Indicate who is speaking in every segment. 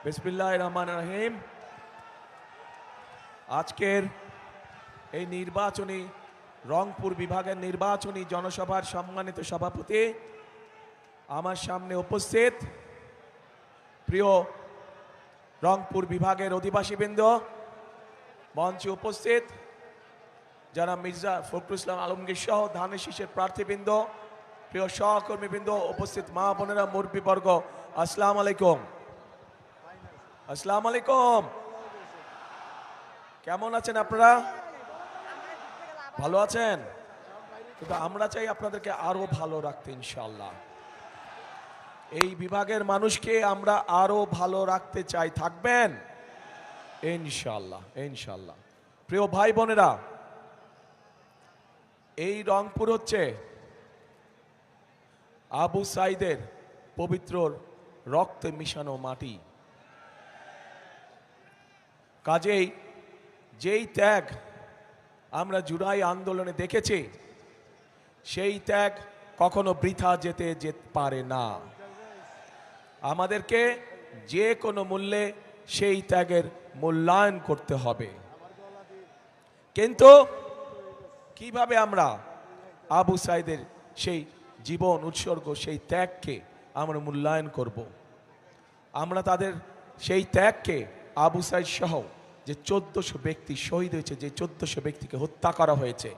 Speaker 1: বিসমিল্লাহির রহমানির রহিম। আজকের এই নির্বাচনী রংপুর বিভাগের নির্বাচনী জনসভার সম্মানিত সভাপতি, আমার সামনে উপস্থিত প্রিয় রংপুর বিভাগের অধিবাসীবৃন্দ, মঞ্চে উপস্থিত যারা মির্জা ফখরুল ইসলাম আলমগীর সহ ধানের শীষের প্রার্থীবৃন্দ, প্রিয় সহকর্মীবৃন্দ, উপস্থিত মা বোনেরা, মুরব্বীবর্গ, আসসালামু আলাইকুম। আসসালামু আলাইকুম। কেমন আছেন আপনারা? ভালো আছেন? কিন্তু আমরা চাই আপনাদেরকে আরো ভালো রাখতে ইনশাআল্লাহ। এই বিভাগের মানুষকে আমরা আরো ভালো রাখতে চাই। থাকবেন ইনশাআল্লাহ ইনশাআল্লাহ। প্রিয় ভাই বোনেরা, এই রংপুর হচ্ছে আবু সাইদের পবিত্র রক্তে মিশানো মাটি। কাজেই যেই ত্যাগ আমরা জুলাই আন্দোলনে দেখেছি, সেই ত্যাগ কখনো বৃথা যেতে পারে না। আমাদেরকে যে কোনো মূল্যে সেই ত্যাগের মূল্যায়ন করতে হবে। কিন্তু কিভাবে আমরা আবু সাইদের সেই জীবন উৎসর্গ, সেই ত্যাগকে আমরা মূল্যায়ন করব? আমরা তাদের সেই ত্যাগকে, আবু সাইদ সহ যে 1400 ব্যক্তি শহীদ হয়েছে, যে 1400 ব্যক্তিকে হত্যা করা হয়েছে,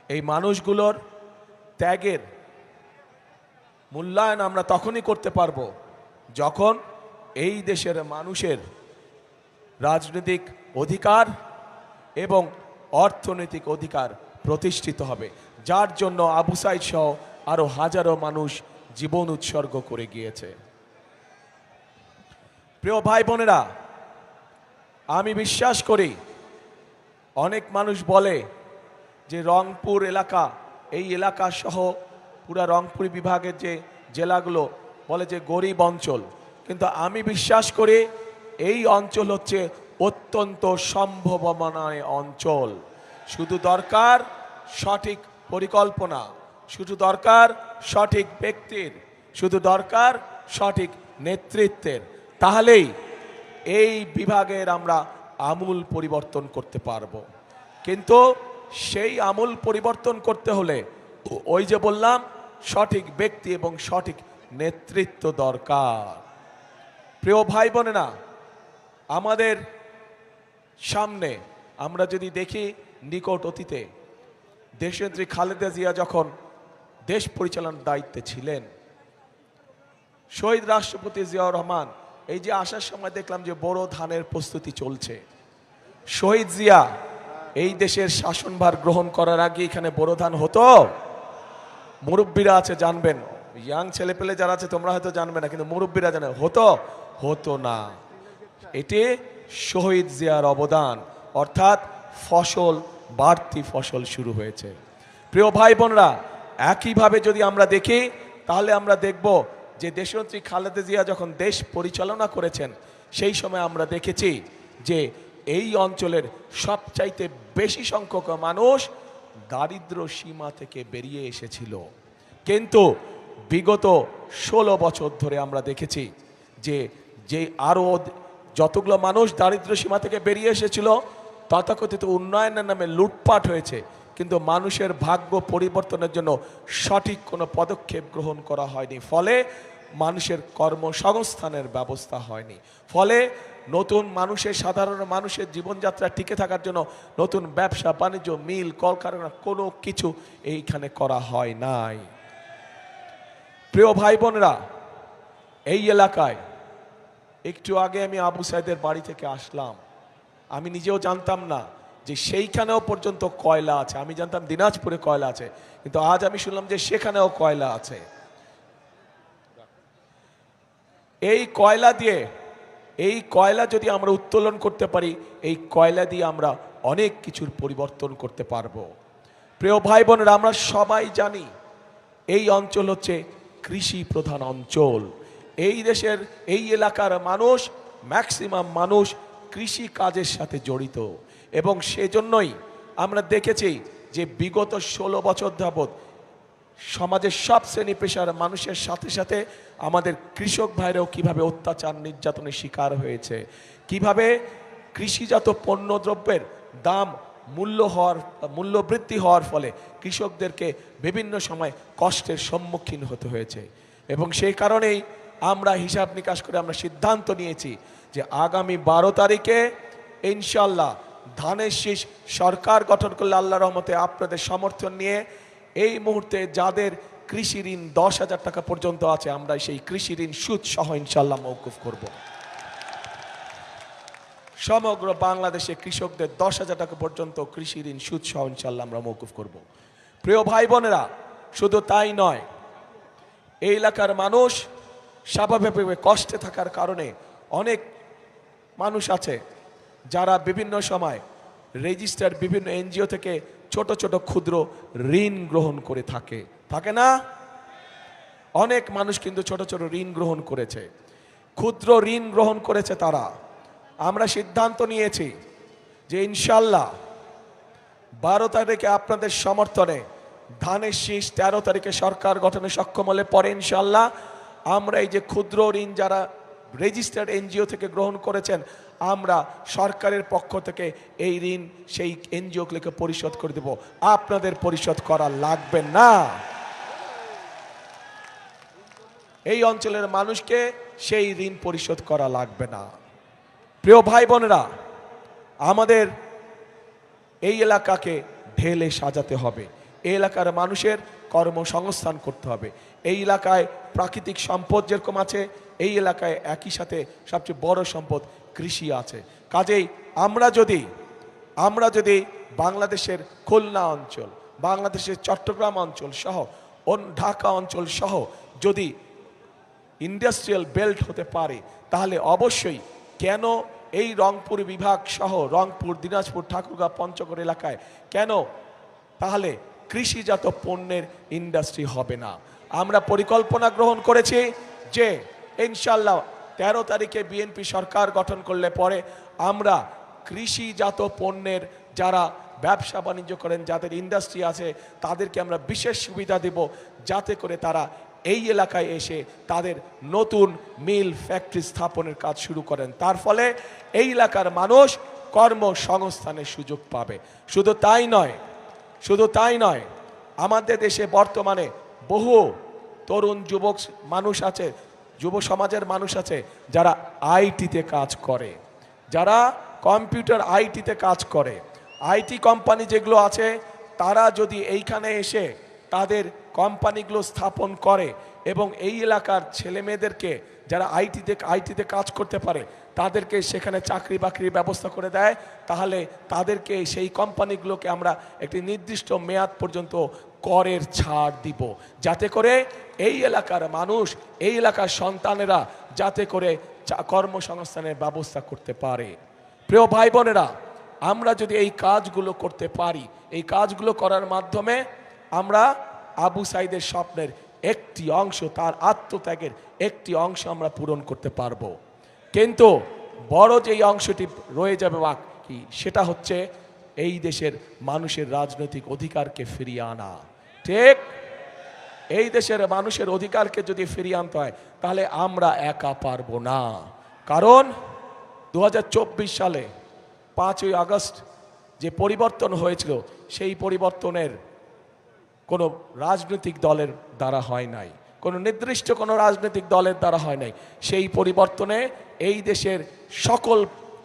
Speaker 1: এই মানুষগুলোর ত্যাগের মূল্যায়ন আমরা তখনই করতে পারবো যখন এই দেশের মানুষের রাজনৈতিক অধিকার এবং অর্থনৈতিক অধিকার প্রতিষ্ঠিত হবে, যার জন্য আবু সাইদ সহ আরো হাজারো মানুষ জীবন উৎসর্গ করে গিয়েছে। প্রিয় ভাই বোনেরা, আমি বিশ্বাস করি, অনেক মানুষ বলে যে রংপুর এলাকা, এই এলাকা সহ পুরা রংপুর বিভাগের যে জেলাগুলো বলে যে গরিব অঞ্চল, কিন্তু আমি বিশ্বাস করি এই অঞ্চল হচ্ছে অত্যন্ত সম্ভাবনাময় অঞ্চল। শুধু দরকার সঠিক পরিকল্পনা, শুধু দরকার সঠিক ব্যক্তির, শুধু দরকার সঠিক নেতৃত্বের। তাহলেই এই বিভাগের আমরা আমূল পরিবর্তন করতে পারবো। কিন্তু সেই আমূল পরিবর্তন করতে হলে ওই যে বললাম, সঠিক ব্যক্তি এবং সঠিক নেতৃত্ব দরকার। প্রিয় ভাই বোনেরা, আমাদের সামনে আমরা যদি দেখি, নিকট অতীতে দেশনেত্রী খালেদা জিয়া যখন দেশ পরিচালনার দায়িত্বে ছিলেন, শহীদ রাষ্ট্রপতি জিয়াউর রহমান এই যে আসার সময় দেখলাম যে বড় ধানের প্রস্তুতি চলছে। শহীদ জিয়া এই দেশের শাসনভার গ্রহণ করার আগে এখানে বড় ধান হতো? মুরব্বীরা আছে জানবেন, ইয়াং ছেলেপেলে যারা আছে তোমরা হয়তো জানবে না, কিন্তু মুরব্বীরা জানে হতো? হতো না। এটি শহীদ জিয়ার অবদান, অর্থাৎ ফসল, বাড়তি ফসল শুরু হয়েছে। প্রিয় ভাই বোনরা, একইভাবে যদি আমরা দেখি, তাহলে আমরা দেখব যে দেশনেত্রী খালেদা জিয়া যখন দেশ পরিচালনা করেছেন, সেই সময় আমরা দেখেছি যে এই অঞ্চলের সবচাইতে বেশি সংখ্যক মানুষ দারিদ্র সীমা থেকে বেরিয়ে এসেছিল। কিন্তু বিগত 16 বছর ধরে আমরা দেখেছি যে আরো যতগুলো মানুষ দারিদ্র সীমা থেকে বেরিয়ে এসেছিল, তথাকথিত উন্নয়নের নামে লুটপাট হয়েছে, কিন্তু মানুষের ভাগ্য পরিবর্তনের জন্য সঠিক কোনো পদক্ষেপ গ্রহণ করা হয়নি। ফলে মানুষের কর্মসংস্থানের ব্যবস্থা হয়নি। ফলে নতুন মানুষের, সাধারণ মানুষের জীবনযাত্রা টিকে থাকার জন্য নতুন ব্যবসা বাণিজ্য, মিল, কলকারখানা, কোনো কিছু এইখানে করা হয় নাই। প্রিয় ভাই বোনেরা, এই এলাকায় একটু আগে আমি আবু সাইদের বাড়ি থেকে আসলাম। আমি নিজেও জানতাম না যে সেইখানেও পর্যন্ত কয়লা আছে। আমি জানতাম দিনাজপুরে কয়লা আছে, কিন্তু আজ আমি শুনলাম যে সেখানেও কয়লা আছে। এই কয়লা যদি আমরা উত্তোলন করতে পারি, এই কয়লা দিয়ে আমরা অনেক কিছুর পরিবর্তন করতে পারবো। প্রিয় ভাই বোনেরা, আমরা সবাই জানি এই অঞ্চল হচ্ছে কৃষি প্রধান অঞ্চল। এই দেশের এই এলাকার মানুষ, ম্যাক্সিমাম মানুষ কৃষি কাজের সাথে জড়িত, এবং সেজন্যই আমরা দেখেছি যে বিগত 16 বছর যাবৎ সমাজের সব শ্রেণী পেশার মানুষের সাথে সাথে আমাদের কৃষক ভাইরাও কিভাবে অত্যাচার নির্যাতনের শিকার হয়েছে, কিভাবে কৃষিজাত পণ্যদ্রব্যের দাম মূল্য বৃদ্ধি হওয়ার ফলে কৃষকদেরকে বিভিন্ন সময় কষ্টের সম্মুখীন হতে হয়েছে। এবং সেই কারণেই আমরা হিসাব নিকাশ করে আমরা সিদ্ধান্ত নিয়েছি যে আগামী 12 তারিখে ইনশাল্লাহ ধানের শীষ সরকার গঠন করলে আল্লাহর রহমতে আপনাদের সমর্থন নিয়ে এই মুহূর্তে যাদের কৃষি ঋণ 10,000 টাকা পর্যন্ত আছে, আমরা সেই কৃষি ঋণ সুদ সহ ইনশাল্লাহ মওকুফ করব। সমগ্র বাংলাদেশে কৃষকদের 10,000 টাকা পর্যন্ত কৃষি ঋণ সুদ সহ ইনশাল্লাহ আমরা মওকুফ করব। প্রিয় ভাই বোনেরা, শুধু তাই নয়, এই এলাকার মানুষ স্বাভাবিকভাবে কষ্টে থাকার কারণে অনেক মানুষ আছে যারা বিভিন্ন সময় রেজিস্টার বিভিন্ন এনজিও থেকে ছোট ছোট ক্ষুদ্র ঋণ গ্রহণ করে থাকে না? অনেক মানুষ কিন্তু ছোট ছোট ঋণ গ্রহণ করেছে, ক্ষুদ্র ঋণ গ্রহণ করেছে তারা। আমরা সিদ্ধান্ত নিয়েছি যে ইনশাল্লাহ 12 তারিখে আপনাদের সমর্থনে ধানের শীষ 13 তারিখে সরকার গঠনে সক্ষম হলে পরে ইনশাল্লাহ আমরা এই যে ক্ষুদ্র ঋণ যারা রেজিস্টার্ড এনজিও থেকে গ্রহণ করেছেন, আমরা সরকারের পক্ষ থেকে এই ঋণ সেই এনজিওগুলোকে পরিশোধ করে দেব। আপনাদের পরিশোধ করা লাগবে না। এই অঞ্চলের মানুষকে সেই ঋণ পরিশোধ করা লাগবে না। প্রিয় ভাই বোনেরা, আমাদের এই এলাকাকে ঢেলে সাজাতে হবে, এই এলাকার মানুষের কর্মসংস্থান করতে হবে। এই এলাকায় প্রাকৃতিক সম্পদ যেরকম আছে, এই এলাকায় একই সাথে সবচেয়ে বড় সম্পদ কৃষি আছে। কাজেই আমরা যদি বাংলাদেশের খুলনা অঞ্চল, বাংলাদেশের চট্টগ্রাম অঞ্চল সহ ঢাকা অঞ্চল সহ যদি ইন্ডাস্ট্রিয়াল বেল্ট হতে পারে, তাহলে অবশ্যই কেন এই রংপুর বিভাগ সহ রংপুর, দিনাজপুর, ঠাকুরগাঁও, পঞ্চগড় এলাকায় কেন তাহলে কৃষিজাত পণ্যের ইন্ডাস্ট্রি হবে না? আমরা পরিকল্পনা গ্রহণ করেছি যে ইনশাল্লাহ 13 তারিখে বিএনপি সরকার গঠন করলে পরে আমরা কৃষিজাত পণ্যের যারা ব্যবসা বাণিজ্য করেন, যাদের ইন্ডাস্ট্রি আছে, তাদেরকে আমরা বিশেষ সুবিধা দেব, যাতে করে তারা এই এলাকায় এসে তাদের নতুন মিল ফ্যাক্টরি স্থাপনের কাজ শুরু করেন। তার ফলে এই এলাকার মানুষ কর্মসংস্থানের সুযোগ পাবে। শুধু তাই নয়, আমাদের দেশে বর্তমানে বহু তরুণ যুবক মানুষ আছে, যুব সমাজের মানুষ আছে যারা আইটিতে কাজ করে, যারা কম্পিউটার আইটিতে কাজ করে। আইটি কোম্পানি যেগুলো আছে, তারা যদি এইখানে এসে তাদের কোম্পানিগুলো স্থাপন করে এবং এই এলাকার ছেলে মেয়েদেরকে যারা আইটিতে কাজ করতে পারে তাদেরকে সেখানে চাকরি বাকরির ব্যবস্থা করে দেয়, তাহলে তাদেরকে সেই কোম্পানিগুলোকে আমরা একটি নির্দিষ্ট মেয়াদ পর্যন্ত করের ছাড় দিব, যাতে করে এই এলাকার মানুষ, এই এলাকার সন্তানেরা যাতে করে কর্মসংস্থানের ব্যবস্থা করতে পারে। প্রিয় ভাই বোনেরা, আমরা যদি এই কাজগুলো করতে পারি, এই কাজগুলো করার মাধ্যমে আমরা আবু সাইদের স্বপ্নের একটি অংশ, তার আত্মত্যাগের একটি অংশ আমরা পূরণ করতে পারবো। কিন্তু বড় যেই অংশটি রয়ে যাবে বাকি, সেটা হচ্ছে এই দেশের মানুষের রাজনৈতিক অধিকারকে ফিরিয়ে আনা। ঠিক, এই দেশের মানুষের অধিকারকে যদি ফিরিয়ে আনতে হয়, তাহলে আমরা একা পারবো না। কারণ 2024 সালে 5ই আগস্ট যে পরিবর্তন হয়েছিল, সেই পরিবর্তনের কোনো রাজনৈতিক দলের দ্বারা হয় নাই, কোনো নির্দিষ্ট কোনো রাজনৈতিক দলের দ্বারা হয় নাই। সেই পরিবর্তনে এই দেশের সকল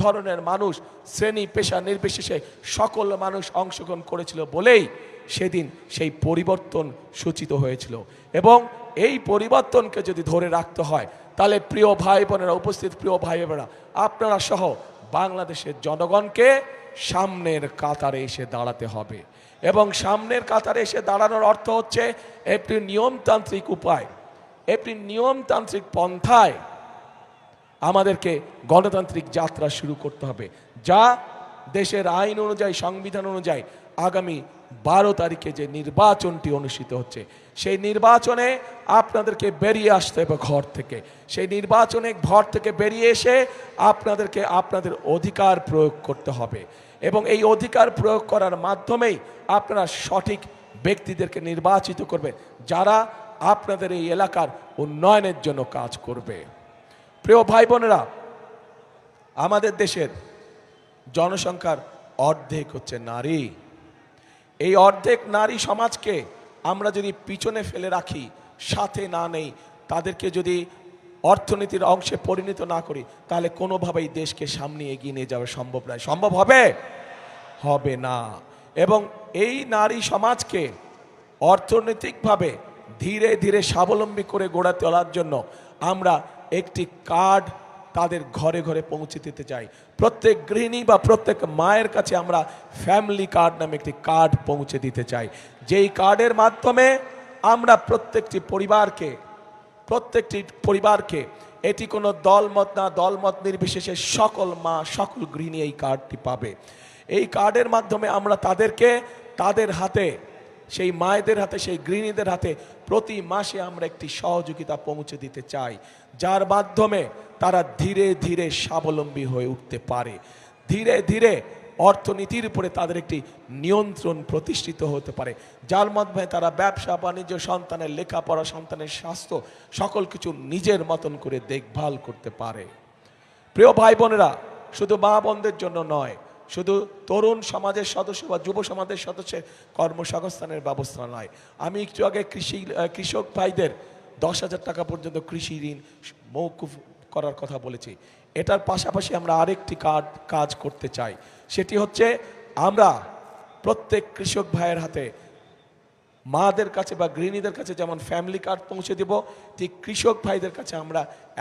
Speaker 1: ধরনের মানুষ, শ্রেণী পেশা নির্বিশেষে সকল মানুষ অংশগ্রহণ করেছিল বলেই সেদিন সেই পরিবর্তন সূচিত হয়েছিল। এবং এই পরিবর্তনকে যদি ধরে রাখতে হয়, তাহলে প্রিয় ভাই বোনেরা, উপস্থিত প্রিয় ভাই বোনেরা, আপনারা সহ বাংলাদেশের জনগণকে সামনের কাতারে এসে দাঁড়াতে হবে। এবং সামনের কাতারে এসে দাঁড়ানোর অর্থ হচ্ছে একটি নিয়মতান্ত্রিক উপায়, একটি নিয়মতান্ত্রিক পন্থায় আমাদেরকে গণতান্ত্রিক যাত্রা শুরু করতে হবে, যা দেশের আইন অনুযায়ী, সংবিধান অনুযায়ী আগামী 12 তারিখে যে নির্বাচনটি অনুষ্ঠিত হচ্ছে, সেই নির্বাচনে আপনাদেরকে বেরিয়ে আসতে হবে ঘর থেকে। সেই নির্বাচনে ঘর থেকে বেরিয়ে এসে আপনাদেরকে আপনাদের অধিকার প্রয়োগ করতে হবে। এবং এই অধিকার প্রয়োগ করার মাধ্যমেই আপনারা সঠিক ব্যক্তিদেরকে নির্বাচিত করবে যারা আপনাদের এই এলাকার উন্নয়নের জন্য কাজ করবে। প্রিয় ভাই বোনেরা, আমাদের দেশের জনসংখ্যার অর্ধেক হচ্ছে নারী। এই অর্ধেক নারী সমাজকে আমরা যদি পিছনে ফেলে রাখি, সাথে না নেই, তাদেরকে যদি অর্থনীতির অংশে পরিণত না করি, তাহলে কোনোভাবেই দেশকে সামনে এগিয়ে নিয়ে যাওয়া সম্ভব নয়। সম্ভব হবে? হবে না। এবং এই নারী সমাজকে অর্থনৈতিকভাবে ধীরে ধীরে স্বাবলম্বী করে গড়ে তোলার জন্য আমরা একটি কার্ড তাদের ঘরে ঘরে পৌঁছে দিতে চাই। প্রত্যেক গৃহিণী বা প্রত্যেক মায়ের কাছে আমরা ফ্যামিলি কার্ড নামে একটি কার্ড পৌঁছে দিতে চাই, যেই কার্ডের মাধ্যমে আমরা প্রত্যেকটি পরিবারকে এটি কোনো দলমত না, দলমত নির্বিশেষে সকল মা, সকল গৃহিণী এই কার্ডটি পাবে। এই কার্ডের মাধ্যমে আমরা তাদেরকে তাদের হাতে, সেই মায়েদের হাতে, সেই গৃহিণীদের হাতে প্রতি মাসে আমরা একটি সহযোগিতা পৌঁছে দিতে চাই, যার মাধ্যমে তারা ধীরে ধীরে স্বাবলম্বী হয়ে উঠতে পারে। ধীরে ধীরে অর্থনীতির উপরে তাদের একটি নিয়ন্ত্রণ প্রতিষ্ঠিত হতে পারে, যার মাধ্যমে তারা ব্যবসা বাণিজ্য, সন্তানের লেখাপড়া, সন্তানের স্বাস্থ্য সকল কিছু নিজের মতন করে দেখভাল করতে পারে। প্রিয় ভাই বোনেরা, শুধু মা বোনদের জন্য নয়, শুধু তরুণ সমাজের সদস্য বা যুব সমাজের সদস্যের কর্মসংস্থানের ব্যবস্থা নয়। আমি একটু আগে কৃষক ভাইদের 10,000 টাকা পর্যন্ত কৃষি ঋণ মওকুফ করার কথা বলেছি। এটার পাশাপাশি আমরা আরেকটি কাজ করতে চাই, সেটি হচ্ছে আমরা প্রত্যেক কৃষক ভাইয়ের হাতে, মাদের কাছে বা গৃহিণীদের কাছে যেমন ফ্যামিলি কার্ড পৌঁছে দেব, ঠিক কৃষক ভাইদের কাছে আমরা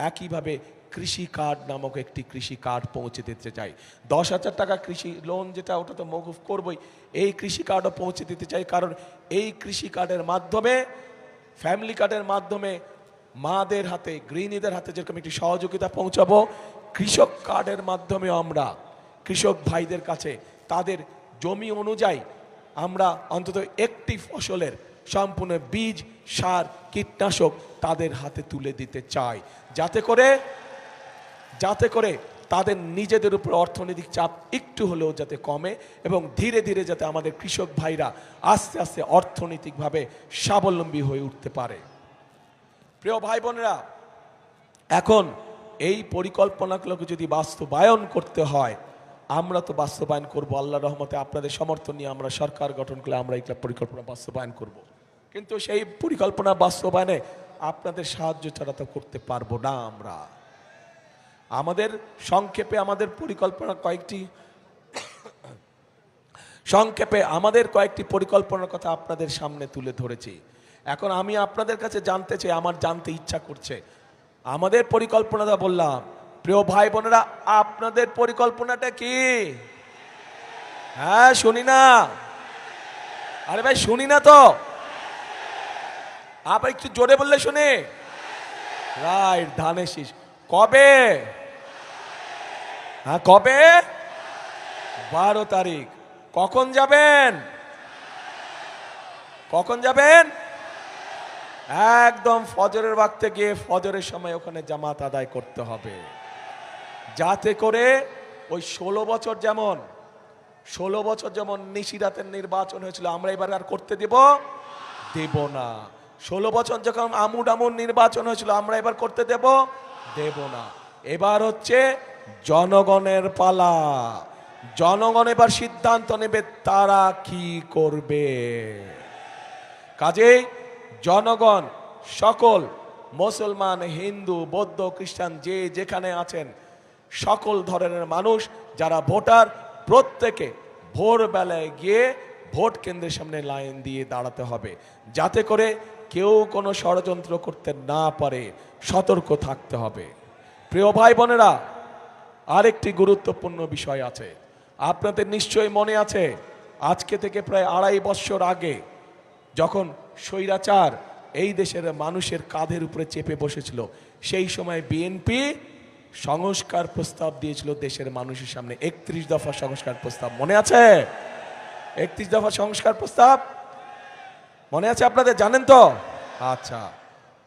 Speaker 1: একইভাবে কৃষি কার্ড নামক একটি কৃষি কার্ড পৌঁছে দিতে চাই। 10,000 টাকা কৃষি লোন যেটা, ওটা তো মওকুফ করবই, এই কৃষি কার্ডও পৌঁছে দিতে চাই। কারণ এই কৃষি কার্ডের মাধ্যমে, ফ্যামিলি কার্ডের মাধ্যমে মাদের হাতে, গৃহিণীদের হাতে যেরকম একটি সহযোগিতা পৌঁছাবো, কৃষক কার্ডের মাধ্যমে আমরা কৃষক ভাইদের কাছে তাদের জমি অনুযায়ী আমরা অন্তত একটি ফসলের সম্পূর্ণ বীজ, সার, কীটনাশক তাদের হাতে তুলে দিতে চাই, যাতে করে তাদের নিজেদের উপর অর্থনৈতিক চাপ একটু হলেও যাতে কমে এবং ধীরে ধীরে যাতে আমাদের কৃষক ভাইরা আস্তে আস্তে অর্থনৈতিকভাবে স্বাবলম্বী হয়ে উঠতে পারে। প্রিয় ভাই বোনেরা, এখন এই পরিকল্পনাগুলোকে যদি বাস্তবায়ন করতে হয়, আমরা তো বাস্তবায়ন করব আল্লাহর রহমতে। আপনাদের সমর্থন নিয়ে আমরা সরকার গঠন করলে আমরা এইগুলো পরিকল্পনা বাস্তবায়ন করব, কিন্তু সেই পরিকল্পনা বাস্তবায়নে আপনাদের সাহায্য ছাড়া তো করতে পারবো না আমরা। আমাদের সংক্ষেপে আমাদের কয়েকটি পরিকল্পনার কথা আপনাদের সামনে তুলে ধরেছি। এখন আমি আপনাদের কাছে জানতে চাই, আমার জানতে ইচ্ছা করছে, আমাদের পরিকল্পনাটা বললাম, প্রিয় ভাই বোনেরা, আপনাদের পরিকল্পনাটা কি? হ্যাঁ, শুনি না। আরে ভাই, শুনি না তো। আপনি একটু জোরে বললে শুনি। রাইট, ধানের শীষ। কবে? হ্যাঁ, কবে? 12 তারিখ। কখন যাবেন? কখন যাবেন? একদম ফজরের ওয়াক্তে গিয়ে ফজরের সময় ওখানে জামাত আদায় করতে হবে, যাতে করে ওই 16 বছর যেমন নিশিরাতের নির্বাচন হয়েছিল, আমরা এবার আর করতে দেব না। 16 বছর যখন আমুর নির্বাচন হয়েছিল, আমরা এবার করতে দেব না। এবার হচ্ছে জনগণের পালা। জনগণ এবার সিদ্ধান্ত নেবে তারা কি করবে। কাজেই জনগণ, সকল মুসলমান, হিন্দু, বৌদ্ধ, খ্রিস্টান, যে যেখানে আছেন, সকল ধরনের মানুষ যারা ভোটার, প্রত্যেকে ভোরবেলায় গিয়ে ভোট কেন্দ্রের সামনে লাইন দিয়ে দাঁড়াতে হবে, যাতে করে কেউ কোনো ষড়যন্ত্র করতে না পারে। সতর্ক থাকতে হবে। প্রিয় ভাই বোনেরা, আরেকটি গুরুত্বপূর্ণ বিষয় আছে। আপনাদের নিশ্চয়ই মনে আছে, আজকে থেকে প্রায় 2.5 বছর আগে যখন স্বৈরাচার এই দেশের মানুষের কাঁধের উপরে চেপে বসেছিল, সেই সময় বিএনপি সংস্কার প্রস্তাব দিয়েছিল দেশের মানুষের সামনে। 31 দফা সংস্কার প্রস্তাব মনে আছে? 31 দফা সংস্কার প্রস্তাব মনে আছে আপনাদের? জানেন তো? আচ্ছা,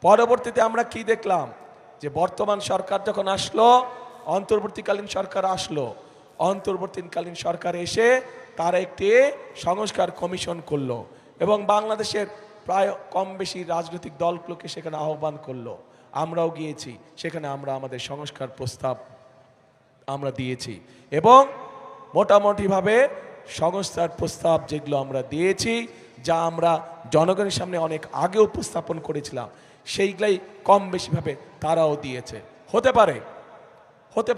Speaker 1: পরবর্তীতে আমরা কি দেখলাম, যে বর্তমান সরকার যখন আসলো, অন্তর্বর্তীকালীন সরকার আসলো, অন্তর্বর্তীকালীন সরকার এসে তারা একটি সংস্কার কমিশন করলো। এবং বাংলাদেশের প্রায় কম বেশি রাজনৈতিক দলগুলোকে সেখানে আহ্বান করলো, আমরাও গিয়েছি সেখানে, আমরা আমাদের সংস্কার প্রস্তাব আমরা দিয়েছি এবং মোটামুটিভাবে সংস্কার প্রস্তাব যেগুলো আমরা দিয়েছি, যা আমরা জনগণের সামনে অনেক আগে উপস্থাপন করেছিলাম, সেইগুলাই কম বেশিভাবে তারাও দিয়েছে। হতে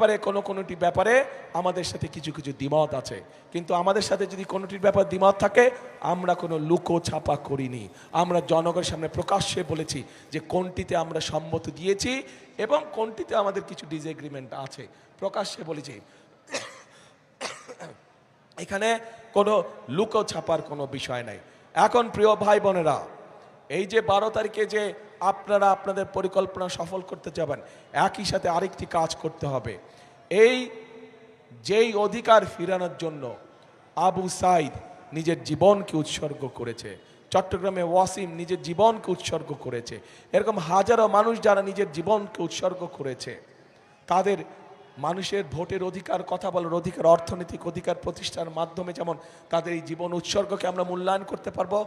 Speaker 1: পারে কোনোটি ব্যাপারে আমাদের সাথে কিছু কিছু দ্বিমত আছে, কিন্তু আমাদের সাথে যদি কোনোটির ব্যাপার দ্বিমত থাকে, আমরা কোনো লুকো ছাপা করিনি। আমরা জনগণের সামনে প্রকাশ্যে বলেছি যে কোনটিতে আমরা সম্মত দিয়েছি এবং কোনটিতে আমাদের কিছু ডিসএগ্রিমেন্ট আছে, প্রকাশ্যে বলেছি। এখানে কোনো লুকো ছাপার কোনো বিষয় নাই। এখন প্রিয় ভাই বোনেরা, এই যে 12 তারিখে যে আপনারা আপনাদের পরিকল্পনা সফল করতে যাবেন, একই সাথে আরেকটি কাজ করতে হবে। এই যেই অধিকার ফিরানোর জন্য আবু সাইদ নিজের জীবনকে উৎসর্গ করেছে, চট্টগ্রামে ওয়াসিম নিজের জীবনকে উৎসর্গ করেছে, এরকম হাজারো মানুষ যারা নিজের জীবনকে উৎসর্গ করেছে, তাদের মানুষের ভোটের অধিকার, কথা বলার অধিকার, অর্থনৈতিক অধিকার প্রতিষ্ঠার মাধ্যমে যেমন তাদের এই জীবন উৎসর্গকে আমরা মূল্যায়ন করতে পারবো,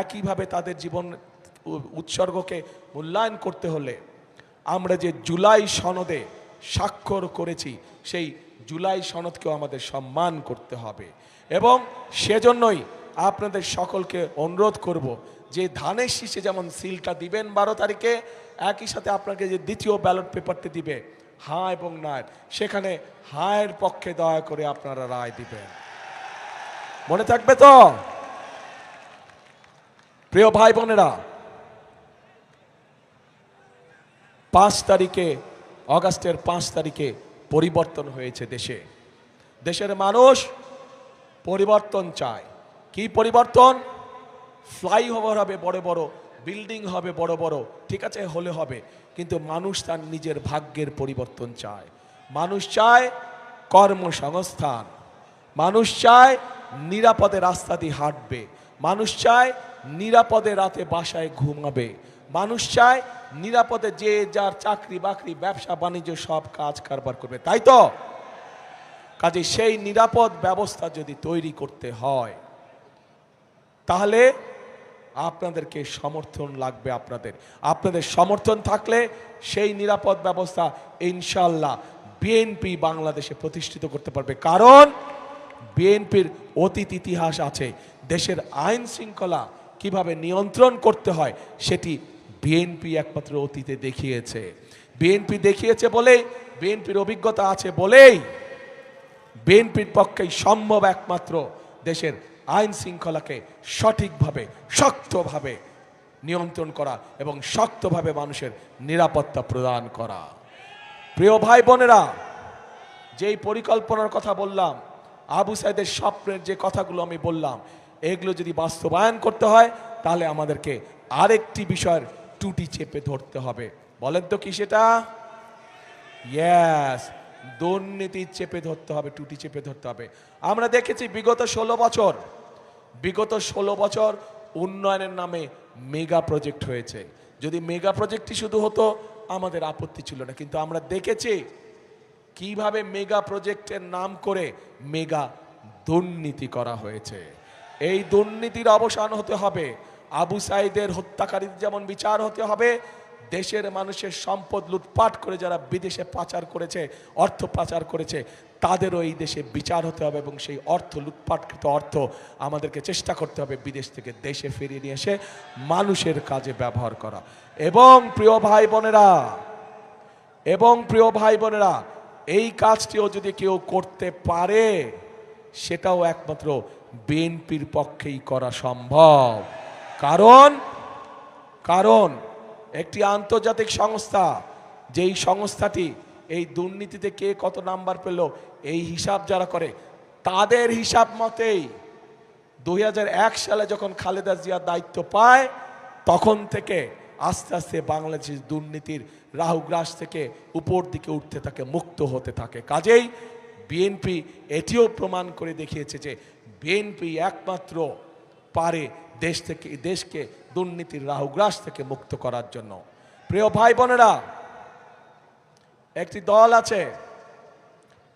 Speaker 1: একইভাবে তাদের জীবন উৎসর্গকে মূল্যায়ন করতে হলে আমরা যে জুলাই সনদে স্বাক্ষর করেছি, সেই জুলাই সনদকেও আমাদের সম্মান করতে হবে। এবং সেজন্যই আপনাদের সকলকে অনুরোধ করব যে ধানের শীষে যেমন সিলটা দিবেন 12 তারিখে, একই সাথে আপনাকে যে দ্বিতীয় ব্যালট পেপারটি দিবে হ্যাঁ এবং না, সেখানে হায়ের পক্ষে দয়া করে আপনারা রায় দিবেন। মনে থাকবে তো প্রিয় ভাই বোনেরা? 5 তারিখে, অগাস্টের 5 তারিখে পরিবর্তন হয়েছে দেশের মানুষ পরিবর্তন চায়। কি পরিবর্তন? ফ্লাইওভার হবে বড় বড়, বিল্ডিং হবে বড় বড়, ঠিক আছে, হলে হবে, কিন্তু মানুষ তার নিজের ভাগ্যের পরিবর্তন চায়। মানুষ চায় কর্মসংস্থান, মানুষ চায় নিরাপদে রাস্তা দিয়ে হাঁটবে, মানুষ চায় নিরাপদে রাতে বাসায় ঘুমাবে, মানুষ চায় নিরাপদে যে যার চাকরি বাকরি ব্যবসা বাণিজ্য সব কাজ কারবার করবে, তাই তো? কাজে সেই নিরাপদ ব্যবস্থা যদি তৈরি করতে হয়, তাহলে আপনাদেরকে সমর্থন লাগবে। আপনাদের সমর্থন থাকলে সেই নিরাপদ ব্যবস্থা ইনশাল্লাহ বিএনপি বাংলাদেশে প্রতিষ্ঠিত করতে পারবে। কারণ বিএনপির অতীত ইতিহাস আছে, দেশের আইন শৃঙ্খলা কিভাবে নিয়ন্ত্রণ করতে হয় সেটি বিএনপি একমাত্র অতীতে দেখিয়েছে। বিএনপি দেখিয়েছে বলেই, বিএনপির অভিজ্ঞতা আছে বলেই বিএনপির পক্ষেই সম্ভব একমাত্র দেশের আইন শৃঙ্খলাকে সঠিকভাবে শক্তভাবে নিয়ন্ত্রণ করা এবং শক্তভাবে মানুষের নিরাপত্তা প্রদান করা। প্রিয় ভাই বোনেরা, যেই পরিকল্পনার কথা বললাম, আবু সাইদের স্বপ্নের যে কথাগুলো আমি বললাম, এগুলো যদি বাস্তবায়ন করতে হয়, তাহলে আমাদেরকে আরেকটি বিষয়ের টুটি চেপে ধরতে হবে। বলেন তো কি সেটা? ইয়েস, দুর্নীতি চেপে ধরতে হবে, টুটি চেপে ধরতে হবে। আমরা দেখেছি বিগত 16 বছর উন্নয়নের নামে মেগা প্রজেক্ট হয়েছে। যদি মেগা প্রজেক্টই শুধু হতো আমাদের আপত্তি ছিল না, কিন্তু আমরা দেখেছি কিভাবে মেগা প্রজেক্টের নাম করে মেগা দুর্নীতি করা হয়েছে। এই দুর্নীতির অবসান হতে হবে। আবু সাইদের হত্যাকারীদের যেমন বিচার হতে হবে, দেশের মানুষের সম্পদ লুটপাট করে যারা বিদেশে পাচার করেছে, অর্থ পাচার করেছে, তাদেরও এই দেশে বিচার হতে হবে এবং সেই অর্থ, লুটপাটকৃত অর্থ আমাদেরকে চেষ্টা করতে হবে বিদেশ থেকে দেশে ফিরিয়ে নিয়ে এসে মানুষের কাজে ব্যবহার করা। এবং প্রিয় ভাই বোনেরা, এই কাজটিও যদি কেউ করতে পারে, সেটাও একমাত্র বিএনপির পক্ষেই করা সম্ভব। কারণ একটি আন্তর্জাতিক সংস্থা, যেই সংস্থাটি এই দুর্নীতিতে কে কত নাম্বার পেল এই হিসাব যারা করে, তাদের হিসাব মতেই 2001 সালে যখন খালেদা জিয়া দায়িত্ব পায়, তখন থেকে আস্তে আস্তে বাংলাদেশ দুর্নীতির রাহুগ্রাস থেকে উপর দিকে উঠতে থাকে, মুক্ত হতে থাকে। কাজেই বিএনপি এটিও প্রমাণ করে দেখিয়েছে যে বিএনপি একমাত্র পারে দেশকে দুর্নীতির রাহুগ্রাস থেকে মুক্ত করার জন্য। প্রিয় ভাই বোনেরা, একটি দল আছে,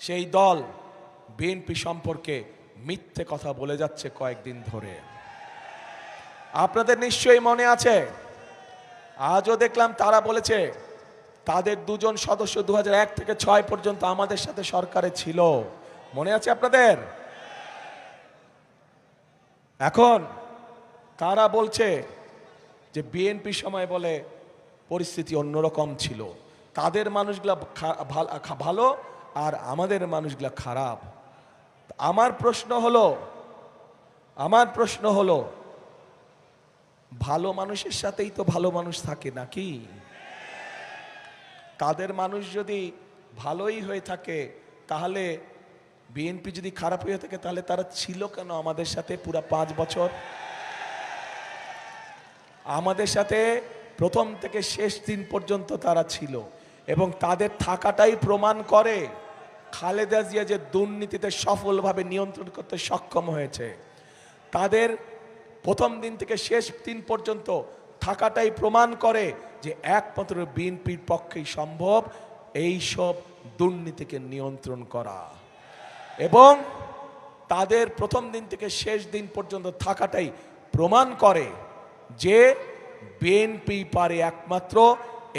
Speaker 1: সেই দল বিএনপি সম্পর্কে মিথ্যে কথা বলে যাচ্ছে কয়েকদিন ধরে। আপনাদের নিশ্চয়ই মনে আছে, আজও দেখলাম তারা বলেছে তাদের দুজন সদস্য 2001 থেকে 6 পর্যন্ত আমাদের সাথে সরকারে ছিল। মনে আছে আপনাদের? এখন তারা বলছে যে বিএনপি সময় বলে পরিস্থিতি অন্যরকম ছিল, তাদের মানুষগুলা ভালো আর আমাদের মানুষগুলা খারাপ। আমার প্রশ্ন হলো ভালো মানুষের সাথেই তো ভালো মানুষ থাকে নাকি? তাদের মানুষ যদি ভালোই হয়ে থাকে, তাহলে বিএনপি যদি খারাপ হয়ে থাকে, তাহলে তারা ছিল কেন আমাদের সাথে পুরা 5 বছর? আমাদের সাথে প্রথম থেকে শেষ দিন পর্যন্ত তারা ছিল, এবং তাদের থাকাটাই প্রমাণ করে খালেদা জিয়া যে দুর্নীতিতে সফলভাবে নিয়ন্ত্রণ করতে সক্ষম হয়েছে। তাদের প্রথম দিন থেকে শেষ দিন পর্যন্ত থাকাটাই প্রমাণ করে যে একমাত্র বিএনপির পক্ষেই সম্ভব এই সব দুর্নীতিকে নিয়ন্ত্রণ করা। এবং তাদের প্রথম দিন থেকে শেষ দিন পর্যন্ত থাকাটাই প্রমাণ করে যে বিএনপি পারে একমাত্র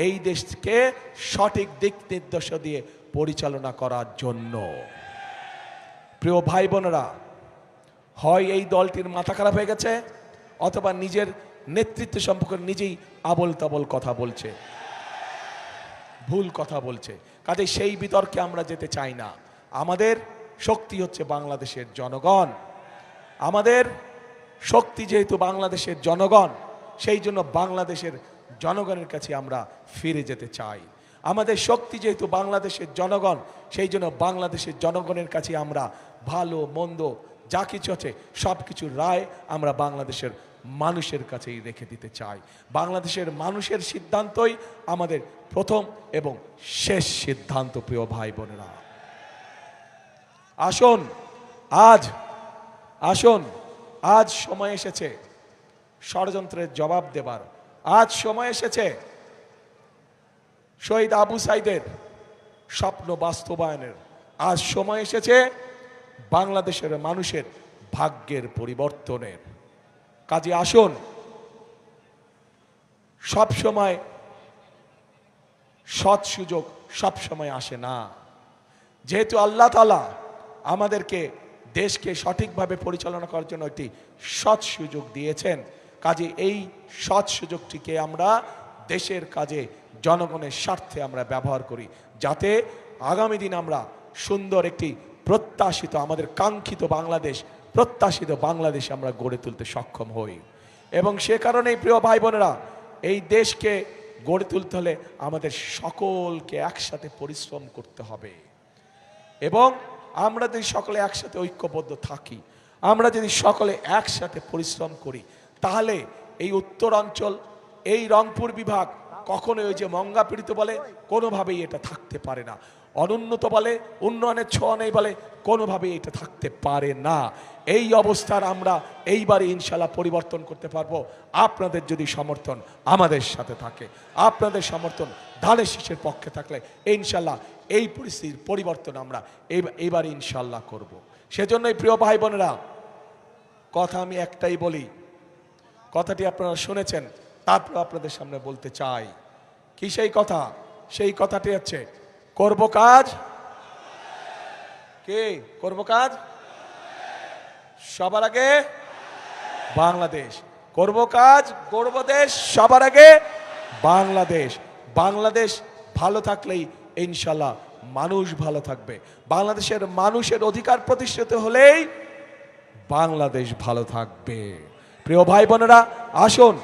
Speaker 1: এই দেশকে সঠিক দিক নির্দেশনা দিয়ে পরিচালনা করার জন্য। প্রিয় ভাই বোনেরা, হয় এই দলটির মাথা খারাপ হয়ে গেছে, অথবা নিজের নেতৃত্ব সম্পর্কে নিজেই আবল তাবল কথা বলছে, ভুল কথা বলছে। কাজে সেই বিতর্কে আমরা যেতে চাই না। আমাদের শক্তি হচ্ছে বাংলাদেশের জনগণ। আমাদের শক্তি যেহেতু বাংলাদেশের জনগণ, সেই জন্য বাংলাদেশের জনগণের কাছে আমরা ফিরে যেতে চাই। আমাদের শক্তি যেহেতু বাংলাদেশের জনগণ, সেই জন্য বাংলাদেশের জনগণের কাছে আমরা ভালো মন্দ যা কিছু আছে সব কিছুর রায় আমরা বাংলাদেশের মানুষের কাছেই রেখে দিতে চাই। বাংলাদেশের মানুষের সিদ্ধান্তই আমাদের প্রথম এবং শেষ সিদ্ধান্ত। প্রিয় ভাই বোনেরা, আজ সময় এসেছে ষড়যন্ত্রের জবাব দেবার। আজ সময় এসেছে শহীদ আবু সাইদের স্বপ্ন বাস্তবায়নের। আজ সময় এসেছে বাংলাদেশের মানুষের ভাগ্যের পরিবর্তনের। কাজে আসুন, সব সময় সৎ সুযোগ সব সময় আসে না। যেহেতু আল্লাহ তাআলা আমাদেরকে দেশকে সঠিকভাবে পরিচালনা করার জন্য একটি সৎ সুযোগ দিয়েছেন, কাজে এই সৎ সুযোগটিকে আমরা দেশের কাজে জনগণের স্বার্থে আমরা ব্যবহার করি, যাতে আগামী দিন আমরা সুন্দর একটি প্রত্যাশিত, আমাদের কাঙ্ক্ষিত বাংলাদেশ, প্রত্যাশিত বাংলাদেশ আমরা গড়ে তুলতে সক্ষম হই। এবং সে কারণেই প্রিয় ভাই বোনেরা, এই দেশকে গড়ে তুলতে হলে আমাদের সকলকে একসাথে পরিশ্রম করতে হবে। এবং আমরা যদি সকলে একসাথে ঐক্যবদ্ধ থাকি, আমরা যদি সকলে একসাথে পরিশ্রম করি, তাহলে এই উত্তরাঞ্চল, এই রংপুর বিভাগ কখনোই ওই যে মঙ্গাপীড়িত বলে কোনোভাবেই এটা থাকতে পারে না, অনুন্নত বলে উন্নয়নের ছোঁয়া নেই বলে কোনোভাবেই এটা থাকতে পারে না। এই অবস্থার আমরা এইবারে ইনশাল্লাহ পরিবর্তন করতে পারবো, আপনাদের যদি সমর্থন আমাদের সাথে থাকে, আপনাদের সমর্থন ধানের শীষের পক্ষে থাকলে ইনশাল্লাহ এই পরিস্থিতির পরিবর্তন আমরা এইবারে ইনশাল্লাহ করব। সেজন্যই প্রিয় ভাই বোনেরা, কথা আমি একটাই বলি, কথাটি আপনারা শুনেছেন, তারপর আপনাদের সামনে বলতে চাই। কি সেই কথা? সেই কথাটি হচ্ছে করব কাজ, কে করব কাজ? সবার আগে বাংলাদেশ। করব কাজ, গড়ব দেশ, সবার আগে বাংলাদেশ। বাংলাদেশ ভালো থাকলেই ইনশাল্লাহ মানুষ ভালো থাকবে। বাংলাদেশের মানুষের অধিকার প্রতিষ্ঠিত হলেই বাংলাদেশ ভালো থাকবে। প্রিয় ভাই বোনেরা, আসুন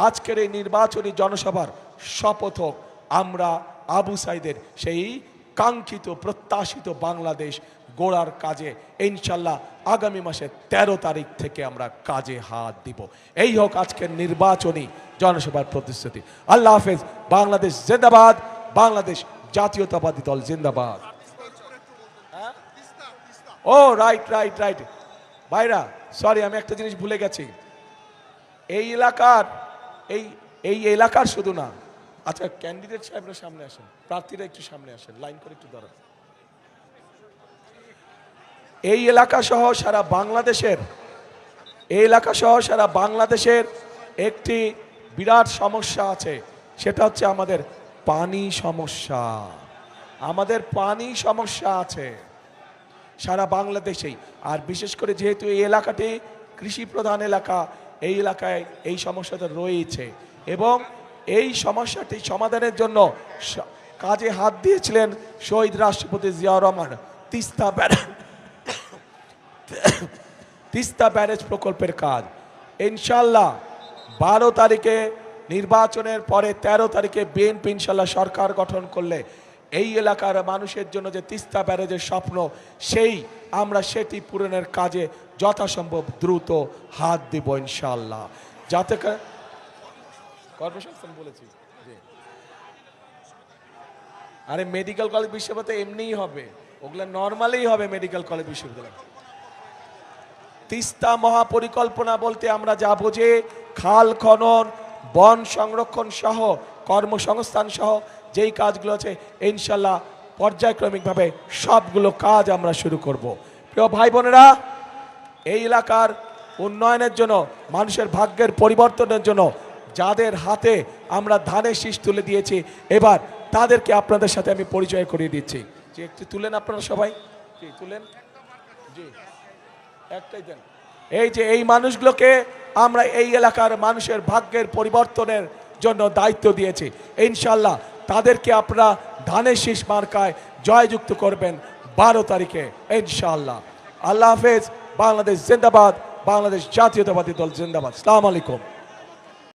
Speaker 1: আজকের এই নির্বাচনী জনসভার শপথ হোক আমরা আবু সাইদের সেই কাঙ্ক্ষিত প্রত্যাশিত বাংলাদেশ গড়ার কাজে ইনশাল্লাহ আগামী মাসের 13 তারিখ থেকে আমরা কাজে হাত দিব। এই হোক আজকের নির্বাচনী জনসভার প্রতিশ্রুতি। আল্লাহ হাফেজ। বাংলাদেশ জিন্দাবাদ, বাংলাদেশ জাতীয়তাবাদী দল জিন্দাবাদ। ও রাইট রাইট রাইট ভাইরা, সরি আমি একটা জিনিস ভুলে গেছি। এই এলাকার শুধু না, আচ্ছা ক্যান্ডিডেট সাহেবরা সামনে আসেন, প্রার্থীরা একটু সামনে আসেন, লাইন করে একটু দাঁড়ান। এই এলাকা সহ সারা বাংলাদেশের একটি বিরাট সমস্যা আছে, সেটা হচ্ছে আমাদের পানি সমস্যা। আমাদের পানি সমস্যা আছে সারা বাংলাদেশেই, আর বিশেষ করে যেহেতু এই এলাকাটি কৃষি প্রধান এলাকা, এই এলাকায় এই সমস্যাটা রয়েছে এবং এই সমস্যাটি সমাধানের জন্য কাজে হাত দিয়েছিলেন শহীদ রাষ্ট্রপতি জিয়াউর রহমান। তিস্তা ব্যারেজ প্রকল্পের কাজ ইনশাল্লাহ 12 তারিখে নির্বাচনের পরে 13 তারিখে বিএনপি ইনশাল্লাহ সরকার গঠন করলে এই এলাকার মানুষের জন্য যে তিস্তা ব্যারেজের স্বপ্ন, আমরা সেটি পূরণের কাজে যথাসম্ভব দ্রুত হাত দিব ইনশাল্লাহ। যাতে কর্মসংস্থান বলেছি, আরে মেডিকেল কলেজ বিশ্ববিদ্যালয় এমনিই হবে, ওগুলো নর্মালি হবে মেডিকেল কলেজ বিশ্ববিদ্যালয়। তিস্তা মহাপরিকল্পনা বলতে আমরা যা বুঝি খাল খনন, বন সংরক্ষণ সহ কর্মসংস্থান সহ যেই কাজগুলো আছে ইনশাল্লাহ পর্যায়ক্রমিকভাবে সবগুলো কাজ আমরা শুরু করব। প্রিয় ভাই বোনেরা, এই এলাকার উন্নয়নের জন্য, মানুষের ভাগ্যের পরিবর্তনের জন্য যাদের হাতে আমরা ধানের শীষ তুলে দিয়েছি, এবার তাদেরকে আপনাদের সাথে আমি পরিচয় করিয়ে দিচ্ছি। যে একটু তুলেন আপনারা সবাই, তুলেন, জি একটাই দেন। এই যে এই মানুষগুলোকে আমরা এই এলাকার মানুষের ভাগ্যের পরিবর্তনের জন্য দায়িত্ব দিয়েছি, ইনশাল্লাহ তাদেরকে আপনারা ধানের শীষ মার্কায় জয়যুক্ত করবেন 12 তারিখে ইনশাল্লাহ। আল্লাহ হাফেজ। বাংলাদেশ জিন্দাবাদ, বাংলাদেশ জাতীয়তাবাদী দল জিন্দাবাদ। আসসালামু আলাইকুম।